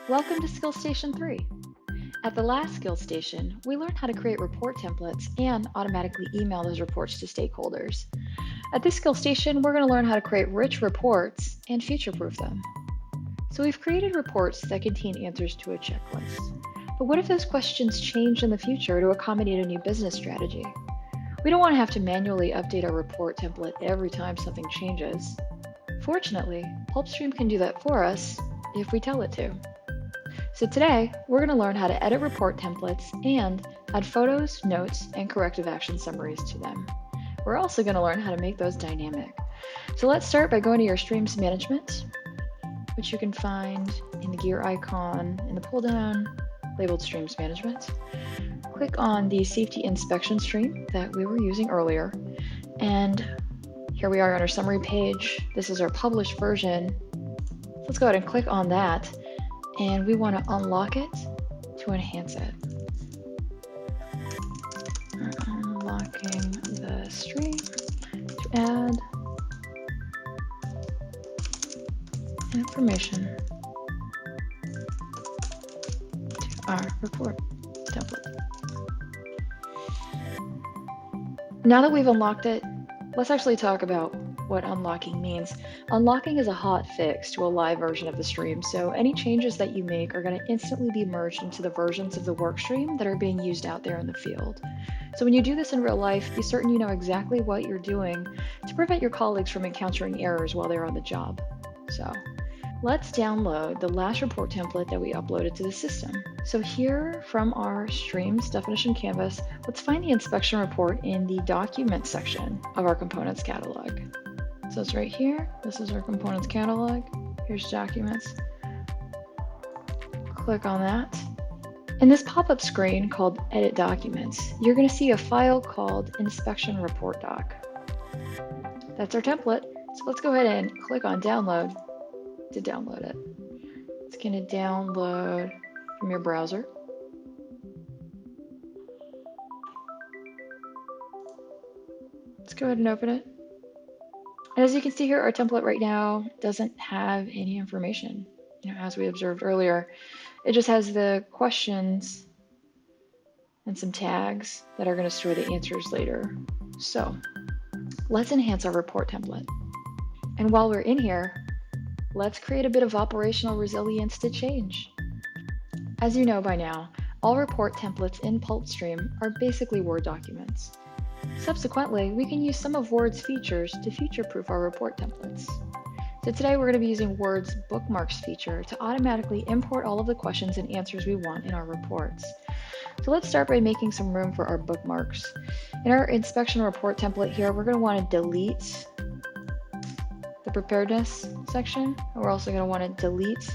Welcome to Skill Station 3. At the last Skill Station, we learned how to create report templates and automatically email those reports to stakeholders. At this Skill Station, we're going to learn how to create rich reports and future-proof them. So we've created reports that contain answers to a checklist. But what if those questions change in the future to accommodate a new business strategy? We don't want to have to manually update our report template every time something changes. Fortunately, Pulpstream can do that for us if we tell it to. So today, we're going to learn how to edit report templates and add photos, notes, and corrective action summaries to them. We're also going to learn how to make those dynamic. So let's start by going to your streams management, which you can find in the gear icon in the pull down labeled streams management. Click on the safety inspection stream that we were using earlier. And here we are on our summary page. This is our published version. Let's go ahead and click on that. And we want to unlock it to enhance it. Unlocking the stream to add information to our report template. Now that we've unlocked it, let's actually talk about what unlocking means. Unlocking is a hot fix to a live version of the stream, so any changes that you make are going to instantly be merged into the versions of the workstream that are being used out there in the field. So when you do this in real life, be certain you know exactly what you're doing to prevent your colleagues from encountering errors while they're on the job. So let's download the last report template that we uploaded to the system. So here from our streams definition canvas, let's find the inspection report in the document section of our components catalog. So it's right here. This is our components catalog. Here's documents. Click on that. In this pop-up screen called Edit Documents, you're going to see a file called Inspection Report Doc. That's our template. So let's go ahead and click on Download to download it. It's going to download from your browser. Let's go ahead and open it. And as you can see here, our template right now doesn't have any information. As we observed earlier, it just has the questions and some tags that are going to store the answers later. So let's enhance our report template. And while we're in here, let's create a bit of operational resilience to change. As you know by now, all report templates in Pulpstream are basically Word documents. Subsequently, we can use some of Word's features to future-proof our report templates. So today we're going to be using Word's bookmarks feature to automatically import all of the questions and answers we want in our reports. So let's start by making some room for our bookmarks. In our inspection report template here, we're going to want to delete the preparedness section. And we're also going to want to delete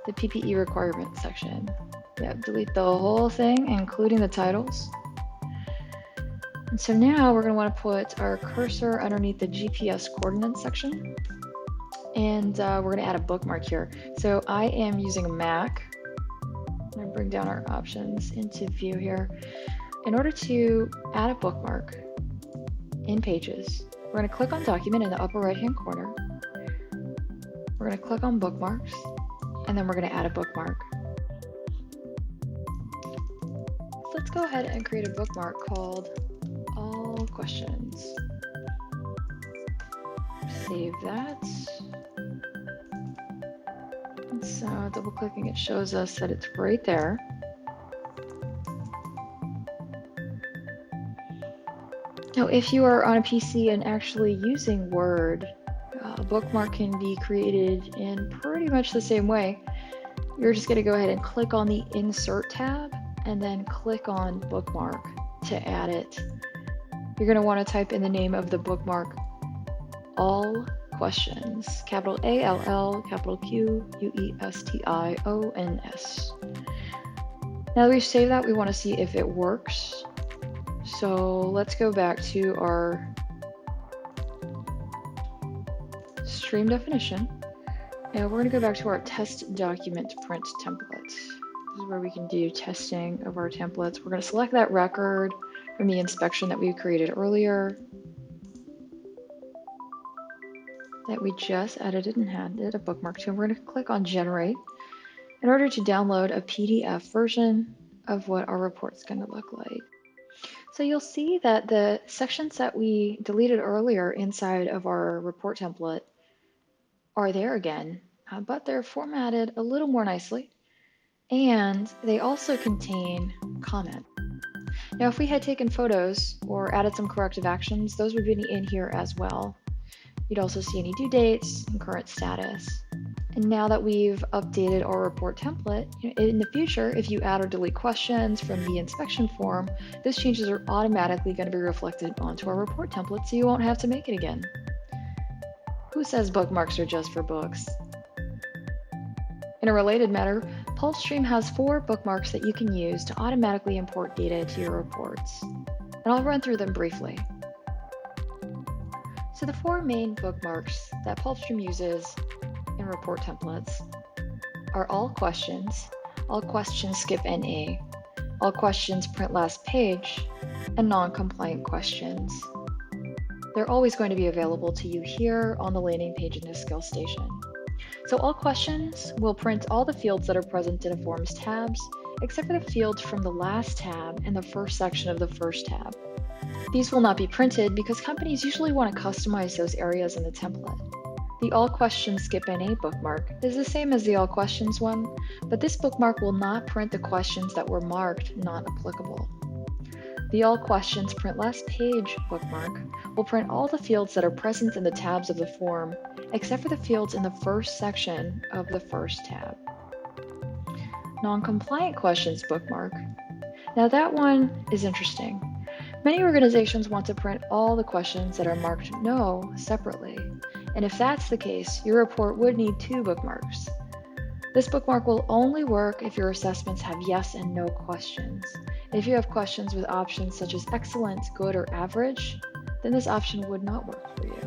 the PPE requirements section. Yeah, delete the whole thing, including the titles. And so now we're going to want to put our cursor underneath the GPS coordinates section. And we're going to add a bookmark here. So I am using a Mac. I'm going to bring down our options into view here. In order to add a bookmark in Pages, we're going to click on Document in the upper right-hand corner. We're going to click on Bookmarks, and then we're going to add a bookmark. So let's go ahead and create a bookmark called All Questions. Save that. And so double clicking it shows us that it's right there. Now, if you are on a PC and actually using Word, a bookmark can be created in pretty much the same way. You're just going to go ahead and click on the Insert tab and then click on Bookmark to add it. You're going to want to type in the name of the bookmark, All Questions, capital ALL, capital QUESTIONS. Now that we've saved that, we want to see if it works. So let's go back to our stream definition, and we're going to go back to our test document print template. This is where we can do testing of our templates. We're going to select that record from the inspection that we created earlier that we just edited and added a bookmark to. And we're going to click on Generate. in order to download a PDF version of what our report's going to look like. So you'll see that the sections that we deleted earlier inside of our report template are there again, but they're formatted a little more nicely, and they also contain comment. Now, if we had taken photos or added some corrective actions, those would be in here as well. You'd also see any due dates and current status. And now that we've updated our report template, in the future, if you add or delete questions from the inspection form, those changes are automatically going to be reflected onto our report template, so you won't have to make it again. Who says bookmarks are just for books? In a related matter, Pulpstream has 4 bookmarks that you can use to automatically import data to your reports. And I'll run through them briefly. So the 4 main bookmarks that Pulpstream uses in report templates are all questions skip NA, all questions print last page, and non-compliant questions. They're always going to be available to you here on the landing page in the skill station. So all questions will print all the fields that are present in a form's tabs, except for the fields from the last tab and the first section of the first tab. These will not be printed because companies usually want to customize those areas in the template. The All Questions Skip NA bookmark is the same as the All Questions one, but this bookmark will not print the questions that were marked not applicable. The All Questions Print Last Page bookmark will print all the fields that are present in the tabs of the form, except for the fields in the first section of the first tab. Non-compliant questions bookmark. Now that one is interesting. Many organizations want to print all the questions that are marked no separately, and if that's the case, your report would need 2 bookmarks. This bookmark will only work if your assessments have yes and no questions. If you have questions with options such as excellent, good, or average, then this option would not work for you.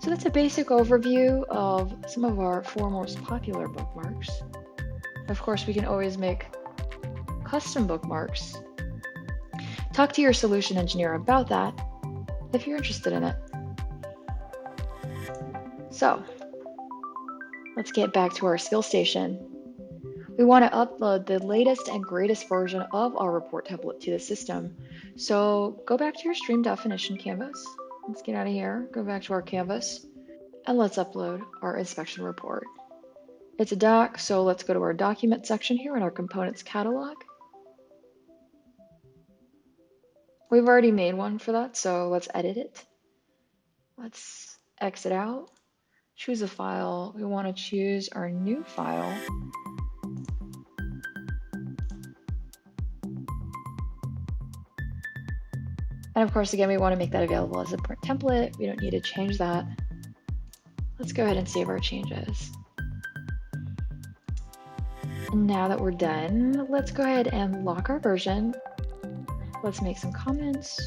So that's a basic overview of some of our 4 most popular bookmarks. Of course, we can always make custom bookmarks. Talk to your solution engineer about that if you're interested in it. So let's get back to our skill station. We want to upload the latest and greatest version of our report template to the system. So go back to your stream definition canvas. Let's get out of here, go back to our canvas, and let's upload our inspection report. It's a doc, so let's go to our document section here in our components catalog. We've already made one for that, so let's edit it. Let's exit out, choose a file. We want to choose our new file. And of course, again, we want to make that available as a print template. We don't need to change that. Let's go ahead and save our changes. And now that we're done, let's go ahead and lock our version. Let's make some comments.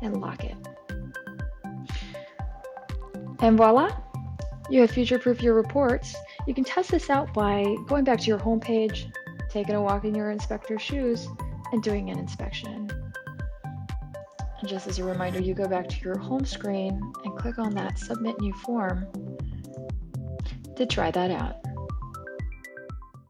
And lock it. And voila, you have future-proof your reports. You can test this out by going back to your home page, taking a walk in your inspector's shoes, and doing an inspection. And just as a reminder, you go back to your home screen and click on that Submit New Form to try that out.